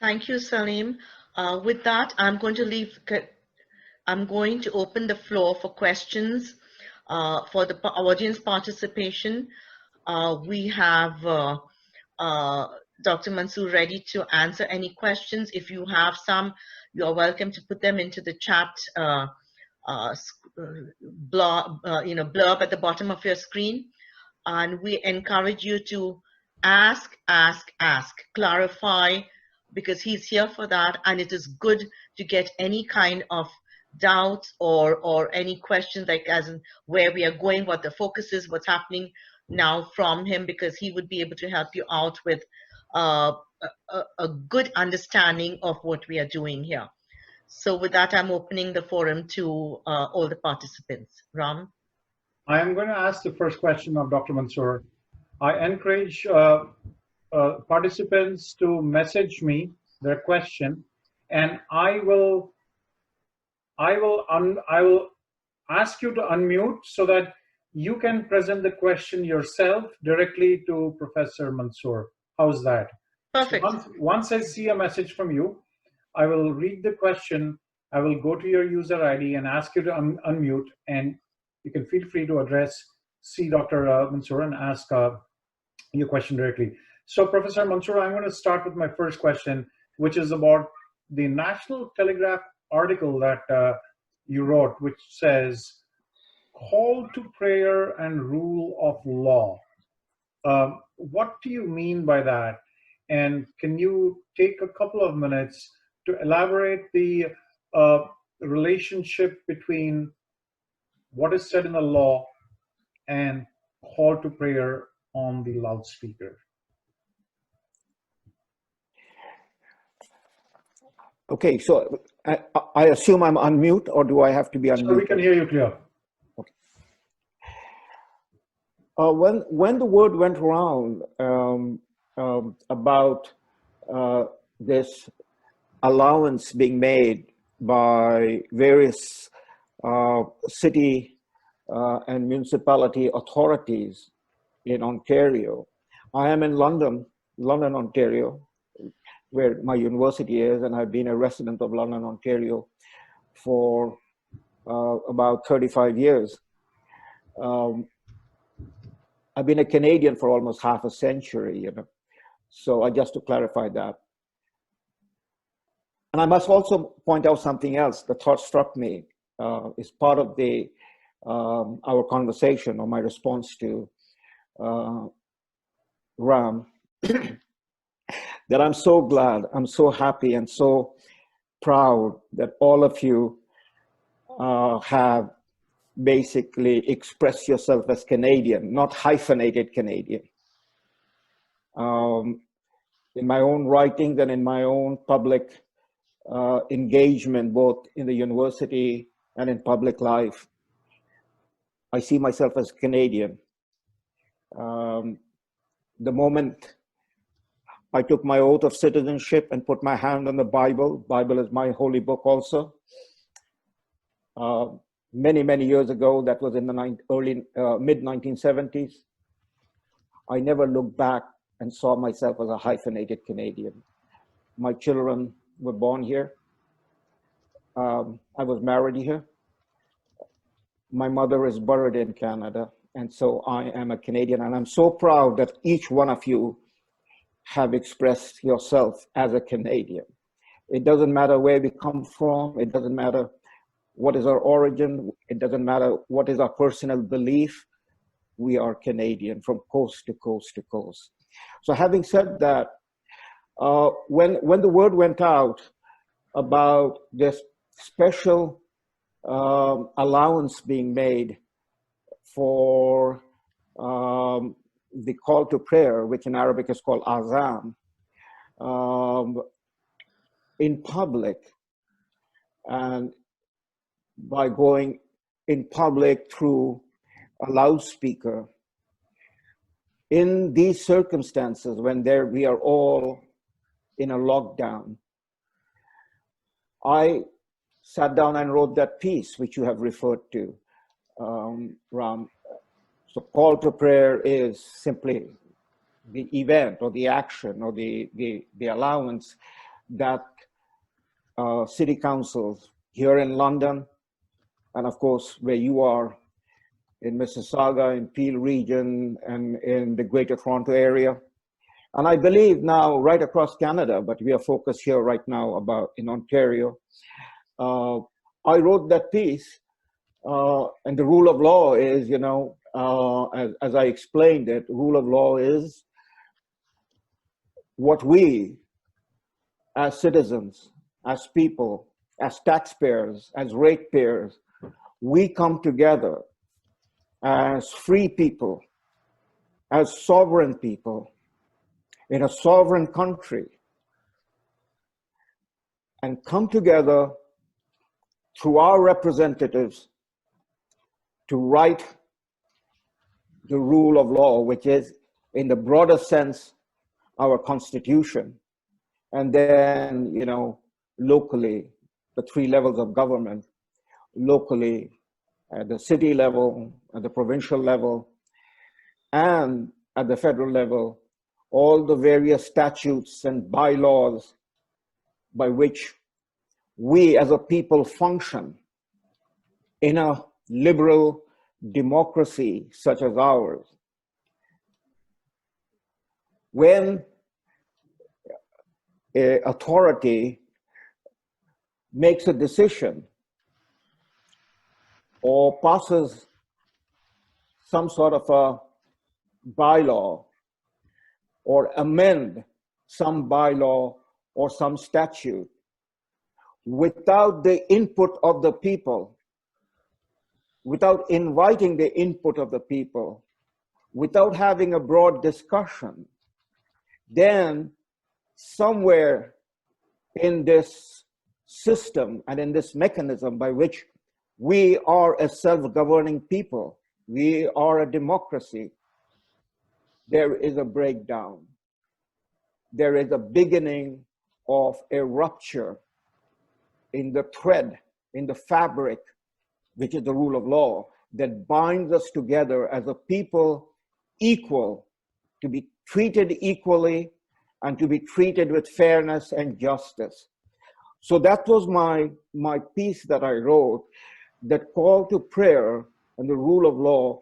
Thank you, Salim. With that, I'm going to open the floor for questions for the audience participation. We have Dr. Mansur ready to answer any questions. If you have some, you are welcome to put them into the chat blurb at the bottom of your screen. And we encourage you to ask, clarify, because he's here for that. And it is good to get any kind of doubts or any questions, like as in where we are going, what the focus is, what's happening now from him, because he would be able to help you out with a good understanding of what we are doing here. So with that, I'm opening the forum to all the participants. Ram? I am going to ask the first question of Dr. Mansur. I encourage participants to message me their question, and I will ask you to unmute so that you can present the question yourself directly to Professor Mansur. How's that? Perfect. So once I see a message from you, I will read the question. I will go to your user ID and ask you to unmute, and you can feel free to see Dr. Mansur and ask your question directly. So Professor Mansur, I'm going to start with my first question, which is about the National Telegraph article that you wrote, which says, call to prayer and rule of law. What do you mean by that? And can you take a couple of minutes to elaborate the relationship between what is said in the law and call to prayer on the loudspeaker? Okay, so I assume I'm on mute, or do I have to be unmuted? So we can hear you clear. Okay. When the word went around about this allowance being made by various city and municipality authorities in Ontario. I am in London, Ontario, where my university is, and I've been a resident of London, Ontario for about 35 years. I've been a Canadian for almost half a century, you know. So just to clarify that. And I must also point out something else. The thought struck me is part of the our conversation or my response to Ram, that I'm so glad, I'm so happy and so proud that all of you have basically expressed yourself as Canadian, not hyphenated Canadian. In my own writings and in my own public engagement, both in the university and in public life, I see myself as Canadian. The moment I took my oath of citizenship and put my hand on the Bible. Bible is my holy book also. Many, many years ago, that was in the mid-1970s. I never looked back and saw myself as a hyphenated Canadian. My children were born here. I was married here. My mother is buried in Canada. And so I am a Canadian. And I'm so proud that each one of you have expressed yourself as a Canadian. It doesn't matter where we come from. It doesn't matter what is our origin. It doesn't matter what is our personal belief. We are Canadian from coast to coast to coast. So having said that, when the word went out about this special allowance being made for the call to prayer, which in Arabic is called azan, in public, and by going in public through a loudspeaker, in these circumstances when we are all in a lockdown, I sat down and wrote that piece which you have referred to, Ram. So call to prayer is simply the event or the action or the allowance that city councils here in London, and of course where you are in Mississauga, in Peel region, and in the Greater Toronto area. And I believe now right across Canada, but we are focused here right now about in Ontario. I wrote that piece, and the rule of law is, you know, as I explained it, rule of law is what we as citizens, as people, as taxpayers, as ratepayers, we come together as free people, as sovereign people in a sovereign country, and come together through our representatives to write the rule of law, which is, in the broader sense, our constitution. And then, you know, locally, the three levels of government, locally, at the city level, at the provincial level, and at the federal level, all the various statutes and bylaws by which we as a people function in a liberal democracy such as ours. When an authority makes a decision or passes some sort of a bylaw or amend some bylaw or some statute without the input of the people, without inviting the input of the people, without having a broad discussion, then somewhere in this system and in this mechanism by which we are a self-governing people, we are a democracy, there is a breakdown. There is a beginning of a rupture in the thread, in the fabric, which is the rule of law, that binds us together as a people equal, to be treated equally and to be treated with fairness and justice. So that was my piece that I wrote, that call to prayer and the rule of law.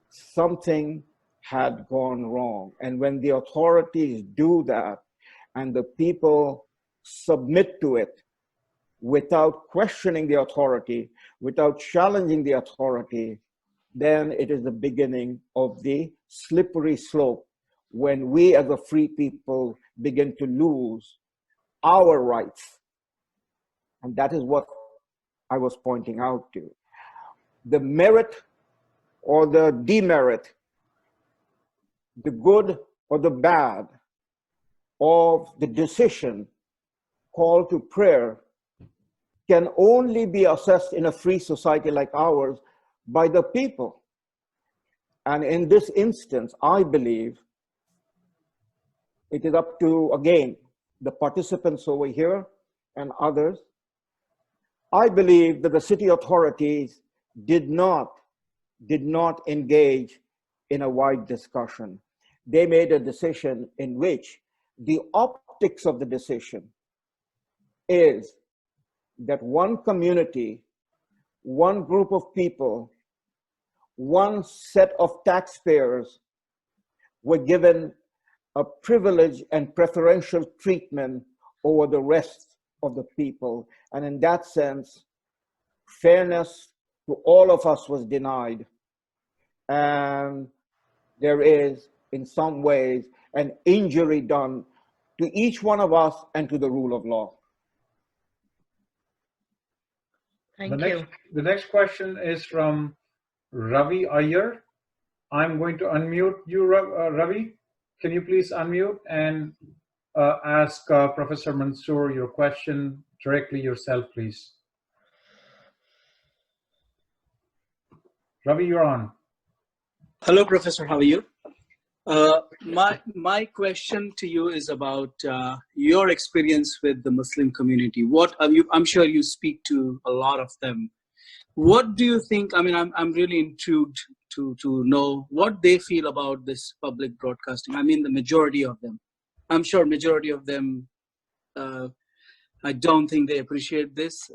Something had gone wrong. And when the authorities do that and the people submit to it without questioning the authority, without challenging the authority, then it is the beginning of the slippery slope when we as a free people begin to lose our rights. And that is what I was pointing out to. The merit or the demerit, the good or the bad of the decision called to prayer can only be assessed in a free society like ours by the people. And in this instance, I believe it is up to, again, the participants over here and others. I believe that the city authorities did not engage in a wide discussion. They made a decision in which the optics of the decision is that one community, one group of people, one set of taxpayers were given a privilege and preferential treatment over the rest of the people. And in that sense, fairness to all of us was denied. And there is, in some ways, an injury done to each one of us and to the rule of law. Thank you. The next question is from Ravi Iyer. I'm going to unmute you, Ravi. Can you please unmute and ask Professor Mansur your question directly yourself, please? Ravi, you're on. Hello, Professor. How are you? My question to you is about your experience with the Muslim community. What I'm sure you speak to a lot of them. What do you think? I mean, I'm really intrigued to know what they feel about this public broadcasting. I mean, the majority of them. I'm sure majority of them I don't think they appreciate this.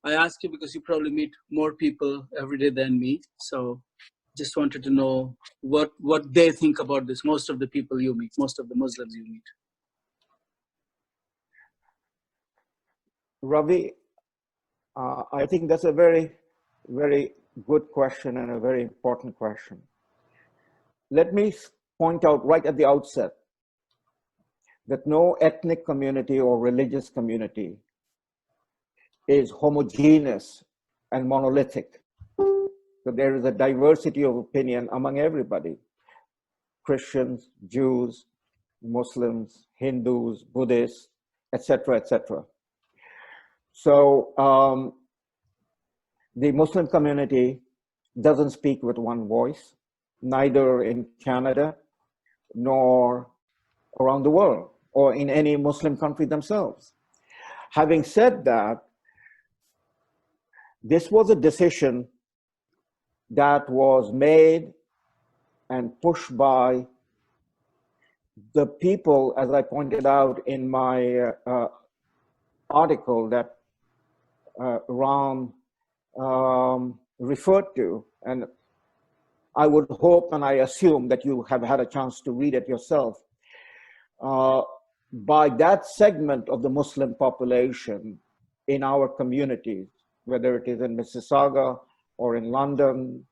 I ask you because you probably meet more people every day than me. So just wanted to know what they think about this. Most of the people you meet, most of the Muslims you meet. Ravi, I think that's a very, very good question and a very important question. Let me point out right at the outset that no ethnic community or religious community is homogeneous and monolithic. So there is a diversity of opinion among everybody: Christians, Jews, Muslims, Hindus, Buddhists, etc., etc. So the Muslim community doesn't speak with one voice, neither in Canada nor around the world or in any Muslim country themselves. Having said that, this was a decision that was made and pushed by the people, as I pointed out in my article that Ram referred to, and I would hope and I assume that you have had a chance to read it yourself, by that segment of the Muslim population in our communities, whether it is in Mississauga or in London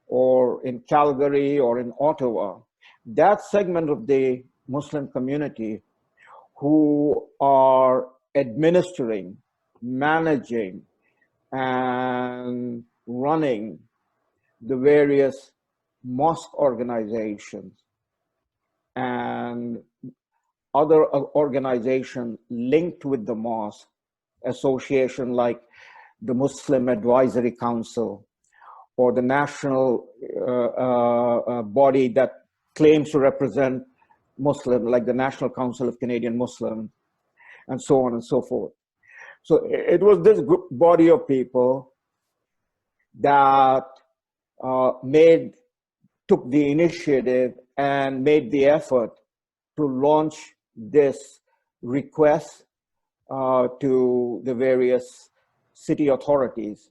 or in Calgary or in Ottawa, that segment of the Muslim community who are administering, managing, and running the various mosque organizations and other organizations linked with the mosque, association like the Muslim Advisory Council or the national body that claims to represent Muslim, like the National Council of Canadian Muslims, and so on and so forth. So it was this body of people that took the initiative and made the effort to launch this request to the various city authorities